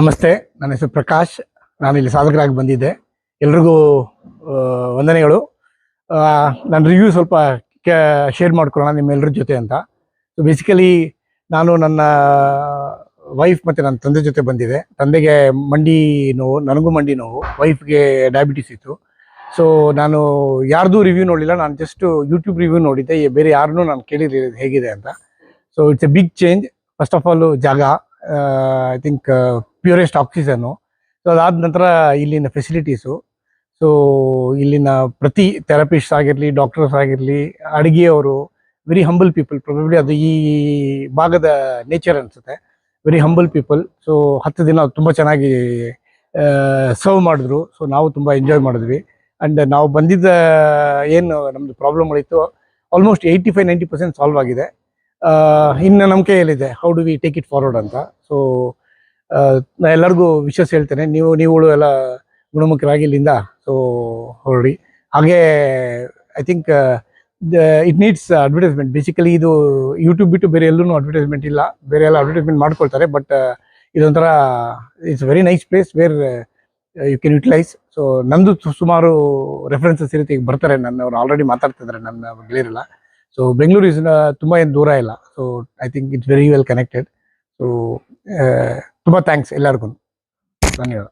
ನಮಸ್ತೆ, ನನ್ನ ಹೆಸರು ಪ್ರಕಾಶ್. ನಾನು ಇಲ್ಲಿ ಸಾಧಕರಾಗಿ ಬಂದಿದ್ದೆ. ಎಲ್ರಿಗೂ ವಂದನೆಗಳು. ನನ್ನ ರಿವ್ಯೂ ಸ್ವಲ್ಪ ಶೇರ್ ಮಾಡ್ಕೊಳ್ಳೋಣ ನಿಮ್ಮೆಲ್ಲರ ಜೊತೆ ಅಂತ. ಸೊ ಬೇಸಿಕಲಿ ನಾನು ನನ್ನ ವೈಫ್ ಮತ್ತು ನನ್ನ ತಂದೆ ಜೊತೆ ಬಂದಿದ್ದೆ. ತಂದೆಗೆ ಮಂಡಿ ನೋವು, ನನಗೂ ಮಂಡಿ ನೋವು, ವೈಫ್ಗೆ ಡಯಾಬಿಟಿಸ್ ಇತ್ತು. ಸೊ ನಾನು ಯಾರ್ದು ರಿವ್ಯೂ ನೋಡಲಿಲ್ಲ, ನಾನು ಜಸ್ಟ್ ಯೂಟ್ಯೂಬ್ ರಿವ್ಯೂ ನೋಡಿದ್ದೆ. ಬೇರೆ ಯಾರನ್ನೂ ನಾನು ಕೇಳಿರಲಿಲ್ಲ ಹೇಗಿದೆ ಅಂತ. So it's a big change. First of all ಜಾಗ, I think purest oxygen. So ಅದಾದ ನಂತರ ಇಲ್ಲಿನ ಫೆಸಿಲಿಟೀಸು. ಸೊ ಇಲ್ಲಿನ ಪ್ರತಿ ಥೆರಪಿಸ್ಟ್ ಆಗಿರಲಿ, ಡಾಕ್ಟರ್ಸ್ ಆಗಿರಲಿ, ಅಡುಗೆಯವರು, ವೆರಿ ಹಂಬಲ್ ಪೀಪಲ್. ಪ್ರೊಬೆಬ್ಲಿ ಅದು ಈ ಭಾಗದ ನೇಚರ್ ಅನಿಸುತ್ತೆ. Very humble people. ಸೊ 10 ದಿನ ತುಂಬ ಚೆನ್ನಾಗಿ ಸರ್ವ್ ಮಾಡಿದ್ರು. ಸೊ ನಾವು ತುಂಬ ಎಂಜಾಯ್ ಮಾಡಿದ್ವಿ. ಆ್ಯಂಡ್ ನಾವು ಬಂದಿದ್ದ ಏನು ನಮ್ಮದು ಪ್ರಾಬ್ಲಮ್ಗಳಿತ್ತು, ಆಲ್ಮೋಸ್ಟ್ 85-90% ಸಾಲ್ವ್ ಆಗಿದೆ. ಇನ್ನು ನಂಬಿಕೆ ಏನಿದೆ, how do we take it forward ಅಂತ. ಸೊ ನಾ ಎಲ್ಲರಿಗೂ ವಿಶ್ವಾಸ ಹೇಳ್ತೇನೆ, ನೀವುಗಳು ಎಲ್ಲ ಗುಣಮುಖರಾಗಿ ಇಲ್ಲಿಂದ ಸೊ ಹೊರಡಿ. ಹಾಗೆ I think it needs advertisement. Basically ಇದು ಯೂಟ್ಯೂಬ್ ಬಿಟ್ಟು ಬೇರೆ ಎಲ್ಲೂ ಅಡ್ವರ್ಟೈಸ್ಮೆಂಟ್ ಇಲ್ಲ. ಬೇರೆ ಎಲ್ಲ ಅಡ್ವರ್ಟೈಸ್ಮೆಂಟ್ ಮಾಡ್ಕೊಳ್ತಾರೆ, ಬಟ್ ಇದೊಂಥರ it's very nice place where you can utilise. So ನಂದು ಸುಮಾರು ರೆಫರೆನ್ಸಸ್ ಇರುತ್ತೆ. ಈಗ ಬರ್ತಾರೆ, ನನ್ನವ್ರು ಆಲ್ರೆಡಿ ಮಾತಾಡ್ತಿದ್ದಾರೆ, ನನ್ನ ಗೆಳೆಯರೆಲ್ಲ. ಸೊ ಬೆಂಗಳೂರು ಇಸ್ ತುಂಬ ಏನು ದೂರ ಇಲ್ಲ. So I think it's very well connected. So ತುಂಬ ಥ್ಯಾಂಕ್ಸ್ ಎಲ್ಲರಿಗೂ. ಧನ್ಯವಾದ.